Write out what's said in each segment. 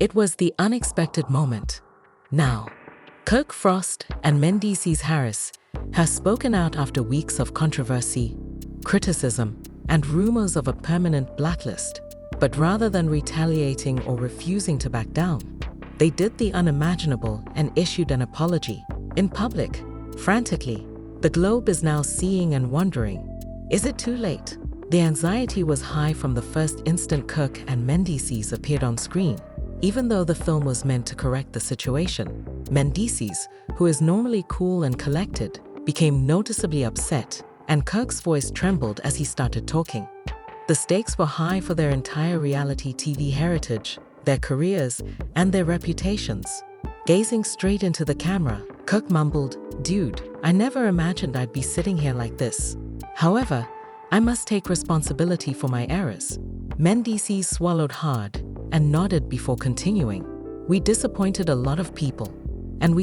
It was the unexpected moment. Now, Kirk Frost and Mendeecees Harris have spoken out after weeks of controversy, criticism, and rumors of a permanent blacklist. But rather than retaliating or refusing to back down, they did the unimaginable and issued an apology in public. Frantically, the globe is now seeing and wondering, is it too late? The anxiety was high from the first instant Kirk and Mendeecees appeared on screen. Even though the film was meant to correct the situation, Mendeecees, who is normally cool and collected, became noticeably upset, and Kirk's voice trembled as he started talking. The stakes were high for their entire reality TV heritage, their careers, and their reputations. Gazing straight into the camera, Kirk mumbled, "Dude, I never imagined I'd be sitting here like this. However, I must take responsibility for my errors." Mendeecees swallowed hard and nodded before continuing. "We disappointed a lot of people, and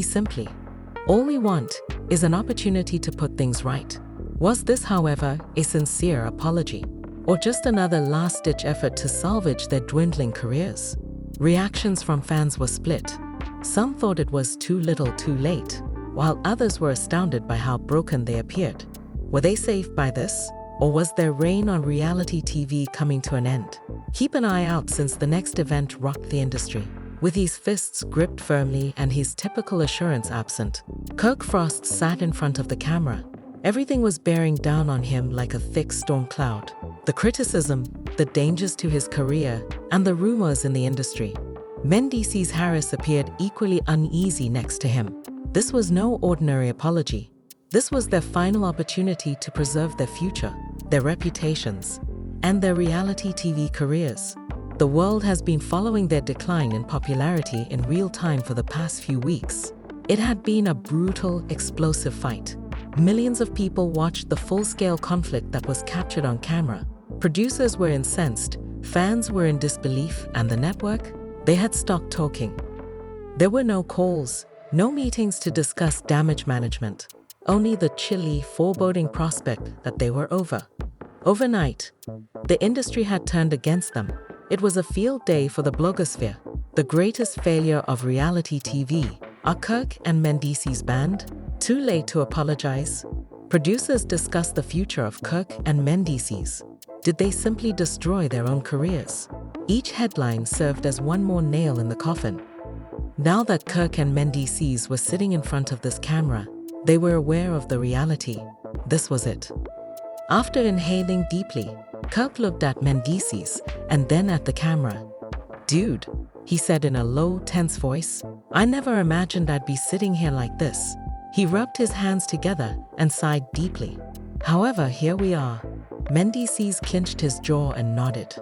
all we want is an opportunity to put things right." Was this, however, a sincere apology, or just another last-ditch effort to salvage their dwindling careers? Reactions from fans were split. Some thought it was too little too late, while others were astounded by how broken they appeared. Were they saved by this, or was their reign on reality TV coming to an end? Keep an eye out, since the next event rocked the industry. With his fists gripped firmly and his typical assurance absent, Kirk Frost sat in front of the camera. Everything was bearing down on him like a thick storm cloud. The criticism, the dangers to his career, and the rumors in the industry. Mendeecees Harris appeared equally uneasy next to him. This was no ordinary apology. This was their final opportunity to preserve their future, their reputations, and their reality TV careers. The world has been following their decline in popularity in real time for the past few weeks. It had been a brutal, explosive fight. Millions of people watched the full-scale conflict that was captured on camera. Producers were incensed, fans were in disbelief, and the network, they had stopped talking. There were no calls, no meetings to discuss damage management, only the chilly, foreboding prospect that they were over. Overnight, the industry had turned against them. It was a field day for the blogosphere. The greatest failure of reality TV. Are Kirk and Mendeecees banned? Too late to apologize? Producers discussed the future of Kirk and Mendeecees. Did they simply destroy their own careers? Each headline served as one more nail in the coffin. Now that Kirk and Mendeecees were sitting in front of this camera, they were aware of the reality. This was it. After inhaling deeply, Kirk looked at Mendeecees and then at the camera. "Dude," he said in a low, tense voice, "I never imagined I'd be sitting here like this." He rubbed his hands together and sighed deeply. "However, here we are." Mendeecees clenched his jaw and nodded.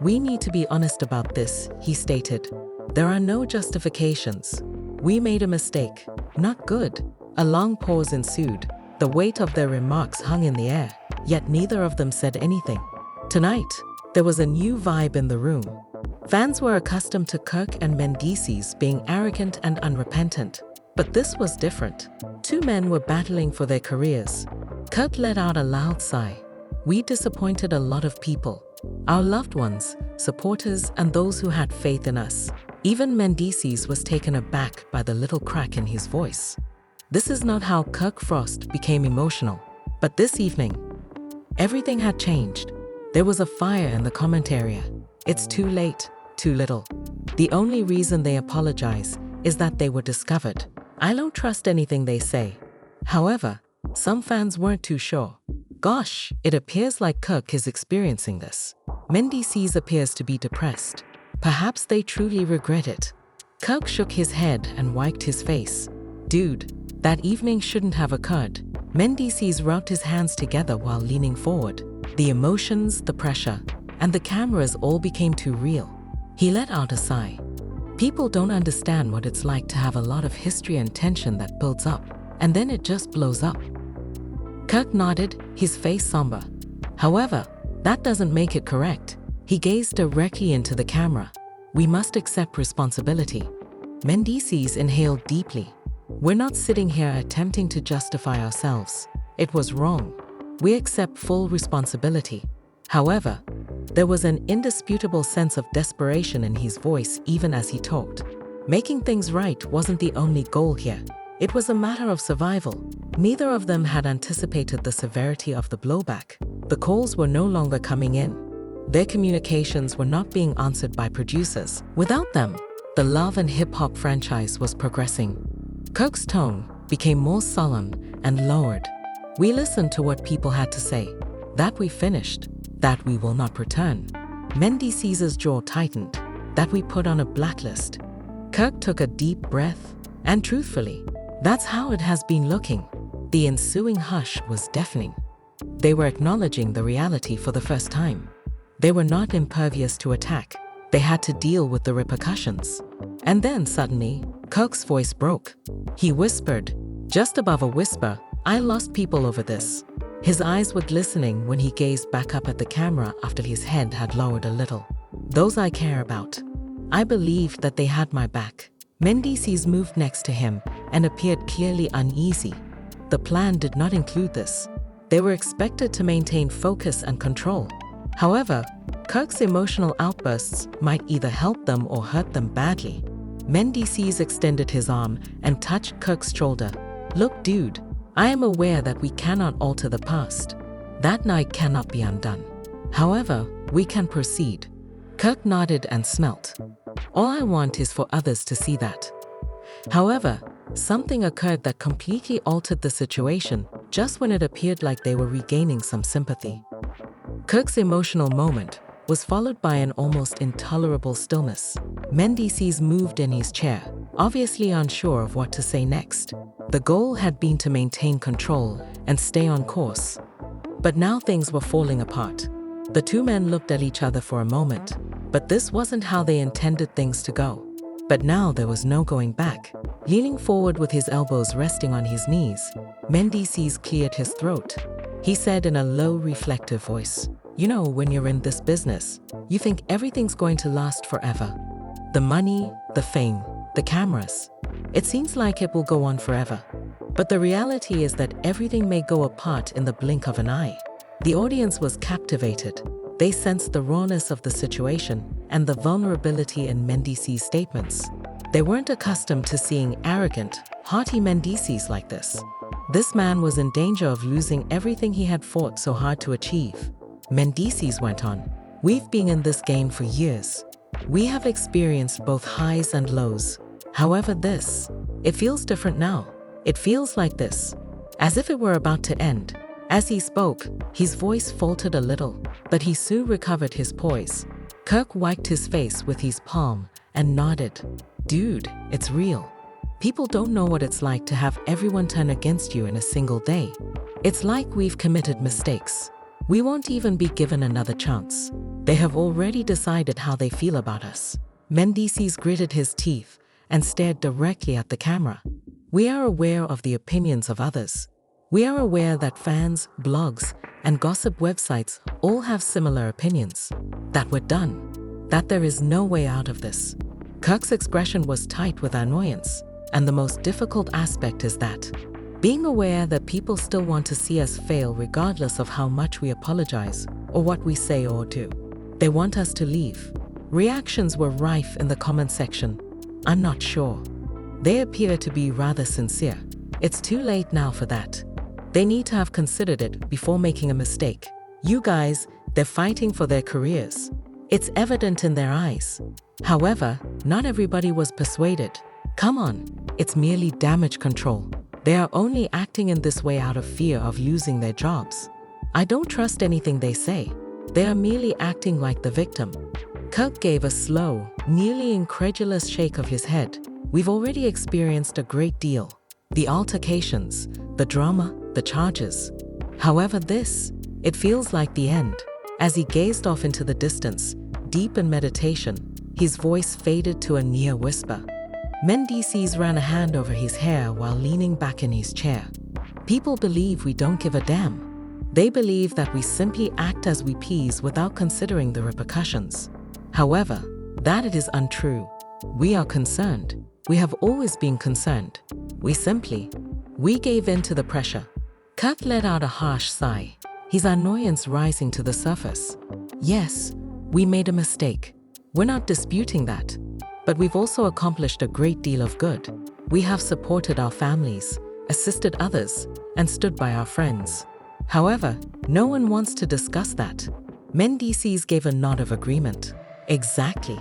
"We need to be honest about this," he stated. "There are no justifications. We made a mistake. Not good." A long pause ensued. The weight of their remarks hung in the air, yet neither of them said anything. Tonight, there was a new vibe in the room. Fans were accustomed to Kirk and Mendeecees being arrogant and unrepentant, but this was different. Two men were battling for their careers. Kirk let out a loud sigh. "We disappointed a lot of people. Our loved ones, supporters, and those who had faith in us." Even Mendeecees was taken aback by the little crack in his voice. This is not how Kirk Frost became emotional. But this evening, everything had changed. There was a fire in the comment area. It's too late, too little. The only reason they apologize is that they were discovered. I don't trust anything they say. However, some fans weren't too sure. Gosh, it appears like Kirk is experiencing this. Mendeecees appears to be depressed. Perhaps they truly regret it. Kirk shook his head and wiped his face. "Dude, that evening shouldn't have occurred." Mendeecees rubbed his hands together while leaning forward. The emotions, the pressure, and the cameras all became too real. He let out a sigh. People don't understand what it's like to have a lot of history and tension that builds up, and then it just blows up. Kirk nodded, his face somber. "However, that doesn't make it correct." He gazed directly into the camera. "We must accept responsibility." Mendeecees inhaled deeply. "We're not sitting here attempting to justify ourselves. It was wrong. We accept full responsibility. However, There was an indisputable sense of desperation in his voice even as he talked. Making things right wasn't the only goal here. It was a matter of survival. Neither of them had anticipated the severity of the blowback. The calls were no longer coming in. Their communications were not being answered by producers. Without them, the Love and Hip Hop franchise was progressing. Kirk's tone became more solemn and lowered. We listened to what people had to say. That we finished. That we will not return. Mendeecees' jaw tightened. That we put on a blacklist. Kirk took a deep breath, and truthfully, that's how it has been looking. The ensuing hush was deafening. They were acknowledging the reality for the first time. They were not impervious to attack. They had to deal with the repercussions. And then suddenly, Kirk's voice broke. He whispered, just above a whisper, "I lost people over this." His eyes were glistening when he gazed back up at the camera after his head had lowered a little. "Those I care about. I believed that they had my back." Mendeecees moved next to him and appeared clearly uneasy. The plan did not include this. They were expected to maintain focus and control. However, Kirk's emotional outbursts might either help them or hurt them badly. Mendeecees extended his arm and touched Kirk's shoulder. "Look, dude, I am aware that we cannot alter the past. That night cannot be undone. However, we can proceed." Kirk nodded and smelt. "All I want is for others to see that." However, something occurred that completely altered the situation just when it appeared like they were regaining some sympathy. Kirk's emotional moment was followed by an almost intolerable stillness. Mendeecees moved in his chair, obviously unsure of what to say next. The goal had been to maintain control and stay on course. But now things were falling apart. The two men looked at each other for a moment, but this wasn't how they intended things to go. But now there was no going back. Leaning forward with his elbows resting on his knees, Mendeecees cleared his throat. He said in a low, reflective voice, "You know, when you're in this business, you think everything's going to last forever. The money, the fame, the cameras. It seems like it will go on forever. But the reality is that everything may go apart in the blink of an eye." The audience was captivated. They sensed the rawness of the situation and the vulnerability in Mendeecees' statements. They weren't accustomed to seeing arrogant, haughty Mendeecees like this. This man was in danger of losing everything he had fought so hard to achieve. Mendeecees went on, "We've been in this game for years. We have experienced both highs and lows. However, it feels different now. It feels like this, as if it were about to end." As he spoke, his voice faltered a little, but he soon recovered his poise. Kirk wiped his face with his palm and nodded. "Dude, it's real. People don't know what it's like to have everyone turn against you in a single day. It's like we've committed mistakes. We won't even be given another chance. They have already decided how they feel about us." Mendeecees gritted his teeth and stared directly at the camera. "We are aware of the opinions of others. We are aware that fans, blogs, and gossip websites all have similar opinions. That we're done. That there is no way out of this." Kirk's expression was tight with annoyance, and the most difficult aspect is that being aware that people still want to see us fail regardless of how much we apologize or what we say or do. They want us to leave. Reactions were rife in the comment section. "I'm not sure." They appear to be rather sincere. "It's too late now for that. They need to have considered it before making a mistake. You guys, they're fighting for their careers. It's evident in their eyes." However, not everybody was persuaded. "Come on, it's merely damage control. They are only acting in this way out of fear of losing their jobs. I don't trust anything they say. They are merely acting like the victim." Kirk gave a slow, nearly incredulous shake of his head. "We've already experienced a great deal. The altercations, the drama, the charges. However, it feels like the end." As he gazed off into the distance, deep in meditation, his voice faded to a near whisper. Mendeecees ran a hand over his hair while leaning back in his chair. "People believe we don't give a damn. They believe that we simply act as we please without considering the repercussions. However, that it is untrue. We are concerned. We have always been concerned. We gave in to the pressure." Kirk let out a harsh sigh, his annoyance rising to the surface. "Yes, We made a mistake. We're not disputing that. But we've also accomplished a great deal of good. We have supported our families, assisted others, and stood by our friends. However, no one wants to discuss that. Mendeecees gave a nod of agreement. Exactly.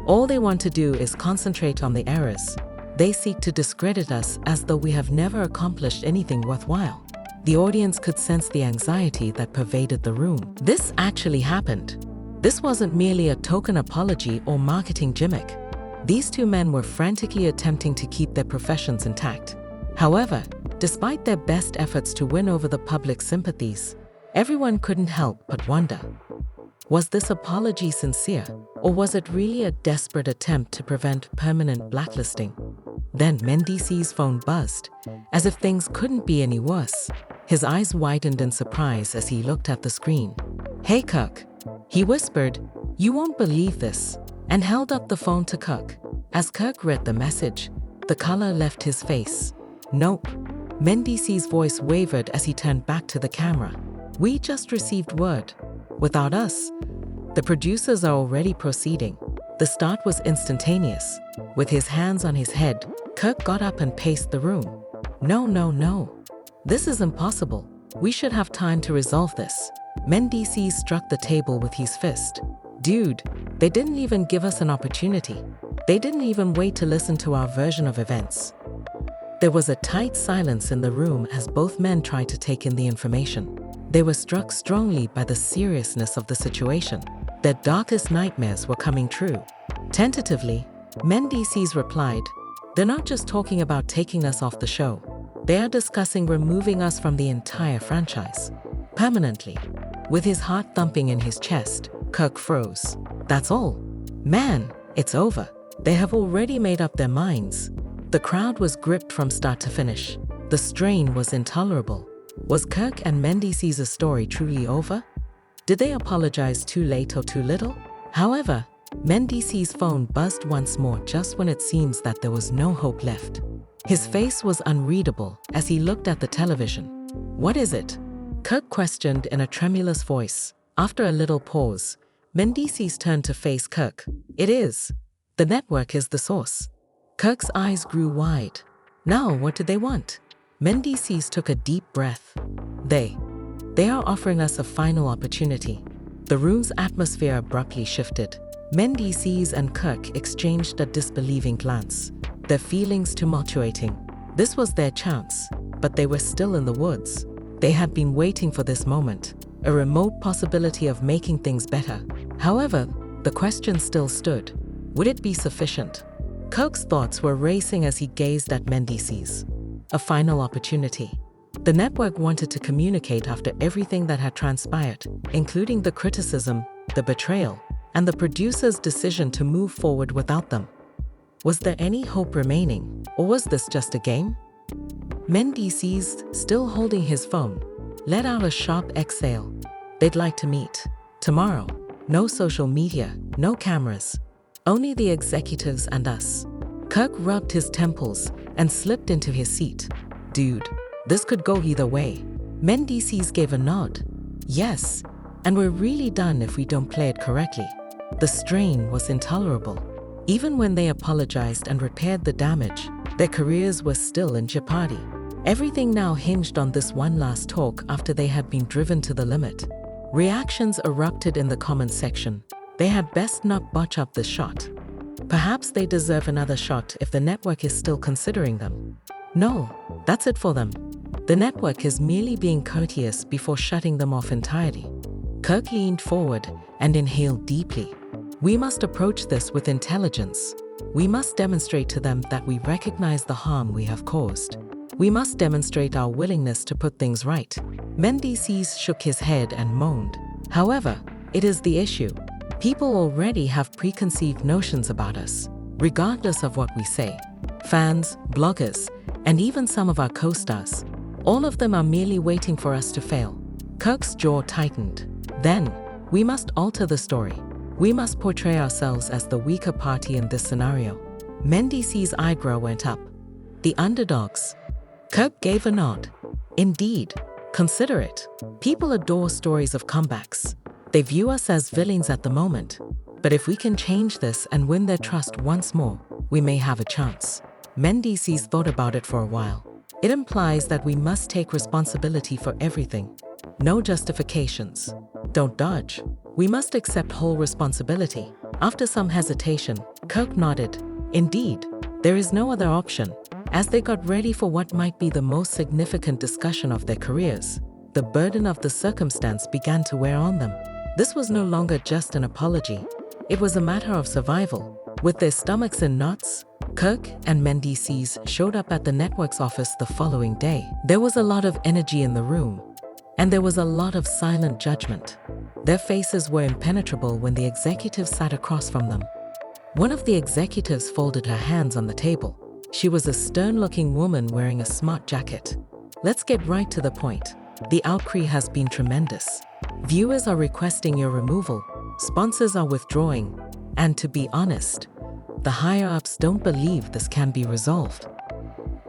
All they want to do is concentrate on the errors. They seek to discredit us as though we have never accomplished anything worthwhile. The audience could sense the anxiety that pervaded the room. This actually happened. This wasn't merely a token apology or marketing gimmick. These two men were frantically attempting to keep their professions intact. However, despite their best efforts to win over the public's sympathies, everyone couldn't help but wonder, was this apology sincere, or was it really a desperate attempt to prevent permanent blacklisting? Then Mendeecees' phone buzzed, as if things couldn't be any worse. His eyes widened in surprise as he looked at the screen. "Hey, Kirk," he whispered, "you won't believe this," and held up the phone to Kirk. As Kirk read the message, the color left his face. "Nope." Mendeecees' voice wavered as he turned back to the camera. "We just received word. Without us, the producers are already proceeding." The start was instantaneous. With his hands on his head, Kirk got up and paced the room. No. This is impossible. We should have time to resolve this." Mendeecees struck the table with his fist. "Dude, they didn't even give us an opportunity. They didn't even wait to listen to our version of events." There was a tight silence in the room as both men tried to take in the information. They were struck strongly by the seriousness of the situation. Their darkest nightmares were coming true. Tentatively, Mendeecees replied, "They're not just talking about taking us off the show. They are discussing removing us from the entire franchise. Permanently." With his heart thumping in his chest, Kirk froze. "That's all? Man, it's over. They have already made up their minds." The crowd was gripped from start to finish. The strain was intolerable. Was Kirk and Mendeecees' story truly over? Did they apologize too late or too little? However, Mendeecees' phone buzzed once more just when it seems that there was no hope left. His face was unreadable as he looked at the television. "What is it?" Kirk questioned in a tremulous voice. After a little pause, Mendeecees turned to face Kirk. "It is. The network is the source." Kirk's eyes grew wide. Now, what did they want? Mendeecees took a deep breath. They are offering us a final opportunity." The room's atmosphere abruptly shifted. Mendeecees and Kirk exchanged a disbelieving glance, their feelings tumultuating. This was their chance, but they were still in the woods. They had been waiting for this moment, a remote possibility of making things better. However, the question still stood. Would it be sufficient? Kirk's thoughts were racing as he gazed at Mendeecees. A final opportunity. The network wanted to communicate after everything that had transpired, including the criticism, the betrayal, and the producer's decision to move forward without them. Was there any hope remaining, or was this just a game? Mendeecees, still holding his phone, let out a sharp exhale. They'd like to meet. Tomorrow. No social media, no cameras. Only the executives and us. Kirk rubbed his temples and slipped into his seat. "Dude, this could go either way." Mendeecees gave a nod. "Yes, and we're really done if we don't play it correctly." The strain was intolerable. Even when they apologized and repaired the damage, their careers were still in jeopardy. Everything now hinged on this one last talk after they had been driven to the limit. Reactions erupted in the comments section. They had best not botch up this shot. Perhaps they deserve another shot if the network is still considering them. No, that's it for them. The network is merely being courteous before shutting them off entirely. Kirk leaned forward and inhaled deeply. "We must approach this with intelligence. We must demonstrate to them that we recognize the harm we have caused. We must demonstrate our willingness to put things right." Mendeecees shook his head and moaned. "However, it is the issue. People already have preconceived notions about us, regardless of what we say. Fans, bloggers, and even some of our co-stars. All of them are merely waiting for us to fail." Kirk's jaw tightened. "Then, we must alter the story. We must portray ourselves as the weaker party in this scenario." Mendeecees' eyebrow went up. "The underdogs." Kirk gave a nod. "Indeed, consider it. People adore stories of comebacks. They view us as villains at the moment, but if we can change this and win their trust once more, we may have a chance. Mendeecees thought about it for a while. It implies that we must take responsibility for everything. No justifications. Don't dodge. We must accept whole responsibility. After some hesitation, Kirk nodded. Indeed, there is no other option. As they got ready for what might be the most significant discussion of their careers, the burden of the circumstance began to wear on them. This was no longer just an apology. It was a matter of survival. With their stomachs in knots, Kirk and Mendeecees showed up at the network's office the following day. There was a lot of energy in the room, and there was a lot of silent judgment. Their faces were impenetrable when the executive sat across from them. One of the executives folded her hands on the table. She was a stern-looking woman wearing a smart jacket. Let's get right to the point. The outcry has been tremendous. Viewers are requesting your removal, sponsors are withdrawing, and to be honest, the higher-ups don't believe this can be resolved.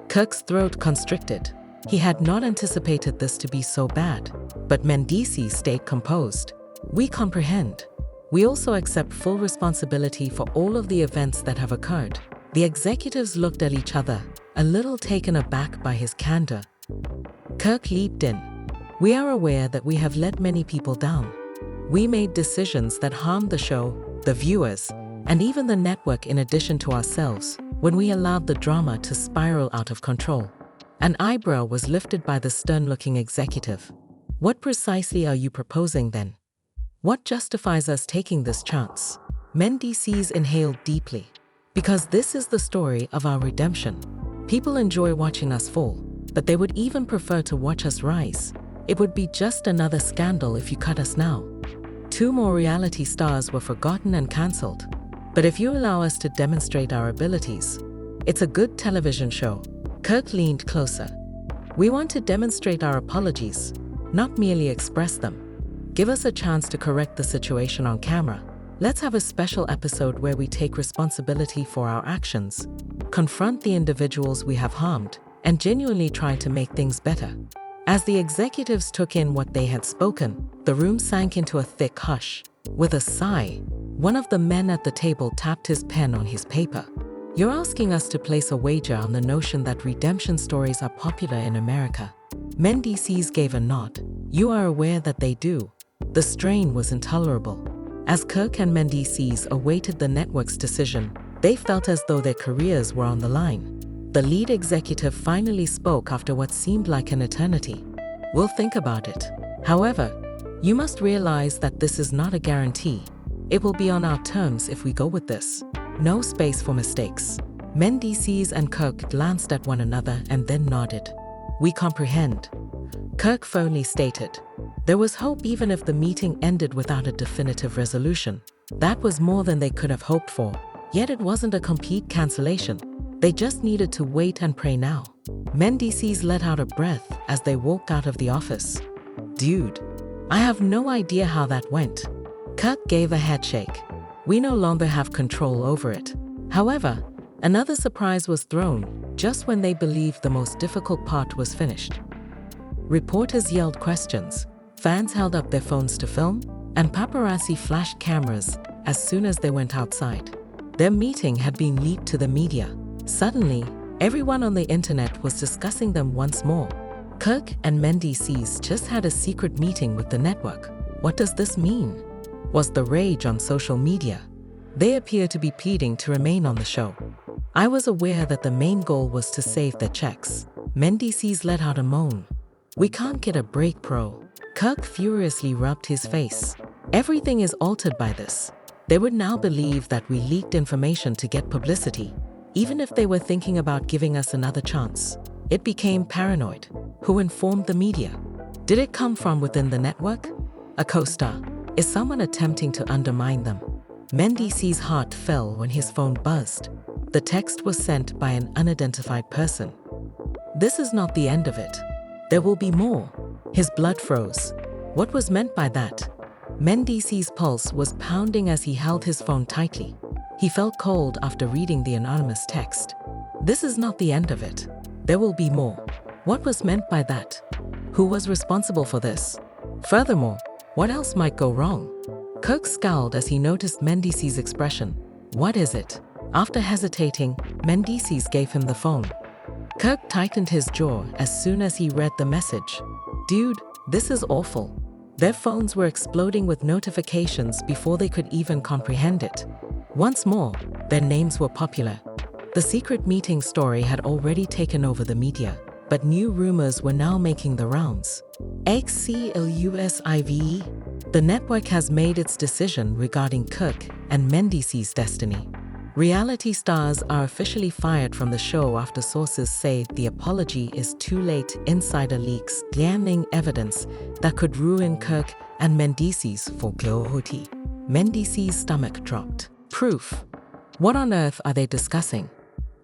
Kirk's throat constricted. He had not anticipated this to be so bad, but Mendeecees stayed composed. We comprehend. We also accept full responsibility for all of the events that have occurred. The executives looked at each other, a little taken aback by his candor. Kirk leaped in. We are aware that we have let many people down. We made decisions that harmed the show, the viewers, and even the network in addition to ourselves, when we allowed the drama to spiral out of control. An eyebrow was lifted by the stern-looking executive. What precisely are you proposing then? What justifies us taking this chance? Mendeecees inhaled deeply. Because this is the story of our redemption. People enjoy watching us fall, but they would even prefer to watch us rise. It would be just another scandal if you cut us now. 2 more reality stars were forgotten and cancelled. But if you allow us to demonstrate our abilities, it's a good television show. Kirk leaned closer. We want to demonstrate our apologies, not merely express them. Give us a chance to correct the situation on camera. Let's have a special episode where we take responsibility for our actions, confront the individuals we have harmed, and genuinely try to make things better. As the executives took in what they had spoken, the room sank into a thick hush. With a sigh, one of the men at the table tapped his pen on his paper. You're asking us to place a wager on the notion that redemption stories are popular in America. Mendeecees gave a nod. You are aware that they do. The strain was intolerable. As Kirk and Mendeecees awaited the network's decision, they felt as though their careers were on the line. The lead executive finally spoke after what seemed like an eternity. We'll think about it. However, you must realize that this is not a guarantee. It will be on our terms if we go with this. No space for mistakes. Mendeecees and Kirk glanced at one another and then nodded. We comprehend. Kirk firmly stated. There was hope even if the meeting ended without a definitive resolution. That was more than they could have hoped for. Yet it wasn't a complete cancellation. They just needed to wait and pray now. Mendeecees let out a breath as they walked out of the office. Dude, I have no idea how that went. Kirk gave a headshake. We no longer have control over it. However, another surprise was thrown just when they believed the most difficult part was finished. Reporters yelled questions, fans held up their phones to film, and paparazzi flashed cameras as soon as they went outside. Their meeting had been leaked to the media. Suddenly, everyone on the internet was discussing them once more. Kirk and Mendeecees just had a secret meeting with the network. What does this mean? Was the rage on social media. They appear to be pleading to remain on the show. I was aware that the main goal was to save their checks. Mendeecees let out a moan. We can't get a break, bro. Kirk furiously rubbed his face. Everything is altered by this. They would now believe that we leaked information to get publicity, even if they were thinking about giving us another chance. It became paranoid. Who informed the media? Did it come from within the network? A co-star? Is someone attempting to undermine them? Mendeecees' heart fell when his phone buzzed. The text was sent by an unidentified person. This is not the end of it. There will be more. His blood froze. What was meant by that? Mendeecees' pulse was pounding as he held his phone tightly. He felt cold after reading the anonymous text. This is not the end of it. There will be more. What was meant by that? Who was responsible for this? Furthermore, What else might go wrong? Kirk scowled as he noticed Mendeecees' expression. What is it? After hesitating, Mendeecees gave him the phone. Kirk tightened his jaw as soon as he read the message. Dude, this is awful. Their phones were exploding with notifications before they could even comprehend it. Once more, their names were popular. The secret meeting story had already taken over the media, but new rumors were now making the rounds. XCLUSIVE? The network has made its decision regarding Kirk and Mendeecees' destiny. Reality stars are officially fired from the show after sources say the apology is too late. Insider leaks damning evidence that could ruin Kirk and Mendeecees for Glohoti. Mendeecees' stomach dropped. Proof. What on earth are they discussing?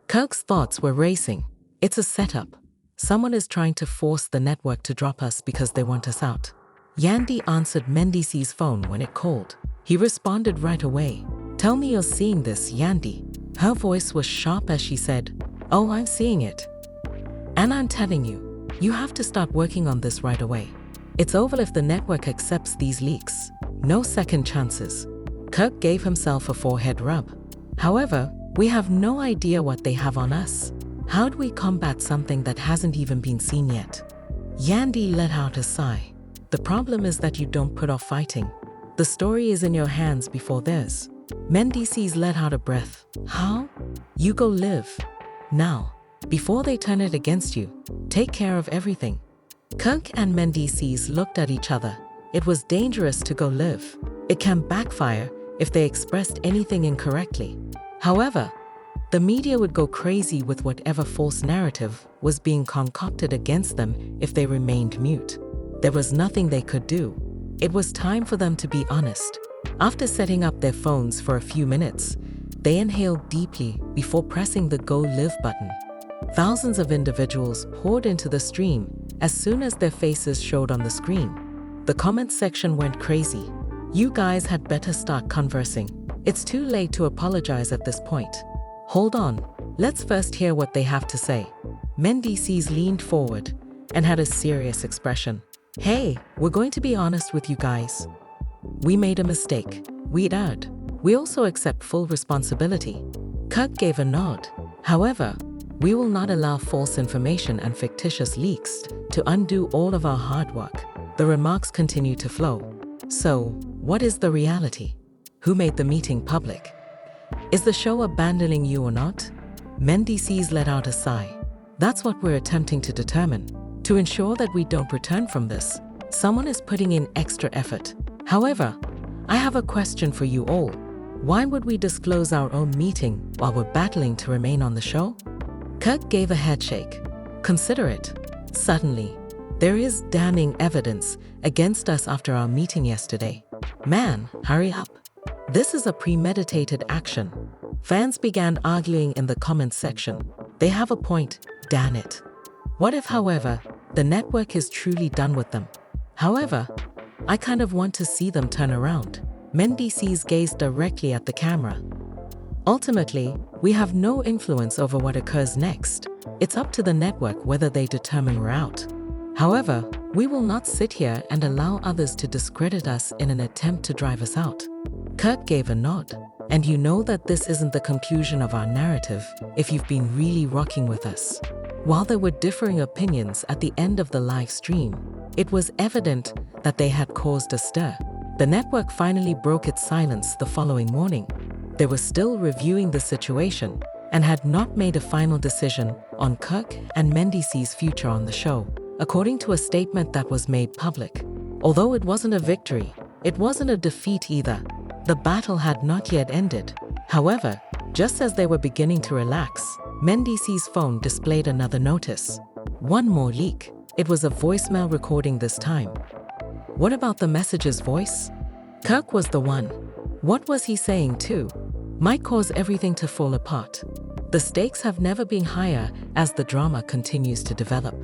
Kirk's thoughts were racing. It's a setup. Someone is trying to force the network to drop us because they want us out. Yandy answered Mendeecees' phone when it called. He responded right away. Tell me you're seeing this, Yandy. Her voice was sharp as she said, Oh, I'm seeing it. And I'm telling you, you have to start working on this right away. It's over if the network accepts these leaks. No second chances. Kirk gave himself a forehead rub. However, we have no idea what they have on us. How do we combat something that hasn't even been seen yet? Yandy let out a sigh. The problem is that you don't put off fighting. The story is in your hands before theirs. Mendeecees let out a breath. How? You go live. Now, before they turn it against you, take care of everything. Kirk and Mendeecees looked at each other. It was dangerous to go live. It can backfire if they expressed anything incorrectly. However, the media would go crazy with whatever false narrative was being concocted against them if they remained mute. There was nothing they could do. It was time for them to be honest. After setting up their phones for a few minutes, they inhaled deeply before pressing the Go Live button. Thousands of individuals poured into the stream as soon as their faces showed on the screen. The comment section went crazy. You guys had better start conversing. It's too late to apologize at this point. Hold on, let's first hear what they have to say. Mendeecees leaned forward and had a serious expression. Hey, we're going to be honest with you guys. We made a mistake. We'd erred. We also accept full responsibility. Kirk gave a nod. However, we will not allow false information and fictitious leaks to undo all of our hard work. The remarks continue to flow. So, what is the reality? Who made the meeting public? Is the show abandoning you or not? Mendeecees let out a sigh. That's what we're attempting to determine. To ensure that we don't return from this, someone is putting in extra effort. However, I have a question for you all. Why would we disclose our own meeting while we're battling to remain on the show? Kirk gave a headshake. Consider it. Suddenly, there is damning evidence against us after our meeting yesterday. Man, hurry up. This is a premeditated action. Fans began arguing in the comments section. They have a point, damn it. What if, however, the network is truly done with them? However, I kind of want to see them turn around. Mendeecees gazed directly at the camera. Ultimately, we have no influence over what occurs next. It's up to the network whether they determine we're out. However, we will not sit here and allow others to discredit us in an attempt to drive us out. Kirk gave a nod. And you know that this isn't the conclusion of our narrative if you've been really rocking with us. While there were differing opinions at the end of the live stream, it was evident that they had caused a stir. The network finally broke its silence the following morning. They were still reviewing the situation and had not made a final decision on Kirk and Mendeecees' future on the show, according to a statement that was made public. Although it wasn't a victory, it wasn't a defeat either. The battle had not yet ended. However, just as they were beginning to relax, Mendeecees' phone displayed another notice. One more leak. It was a voicemail recording this time. What about the message's voice? Kirk was the one. What was he saying too? Might cause everything to fall apart. The stakes have never been higher as the drama continues to develop.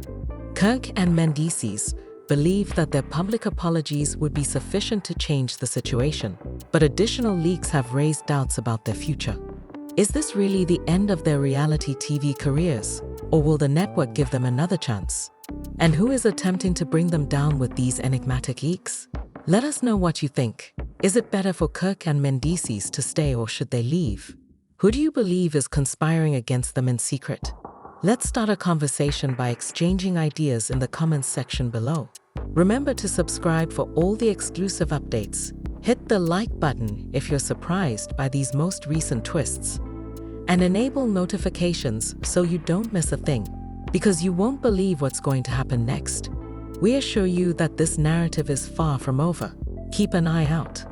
Kirk and Mendeecees believe that their public apologies would be sufficient to change the situation, but additional leaks have raised doubts about their future. Is this really the end of their reality TV careers, or will the network give them another chance? And who is attempting to bring them down with these enigmatic leaks? Let us know what you think. Is it better for Kirk and Mendeecees to stay or should they leave? Who do you believe is conspiring against them in secret? Let's start a conversation by exchanging ideas in the comments section below. Remember to subscribe for all the exclusive updates. Hit the like button if you're surprised by these most recent twists. And enable notifications so you don't miss a thing, because you won't believe what's going to happen next. We assure you that this narrative is far from over. Keep an eye out.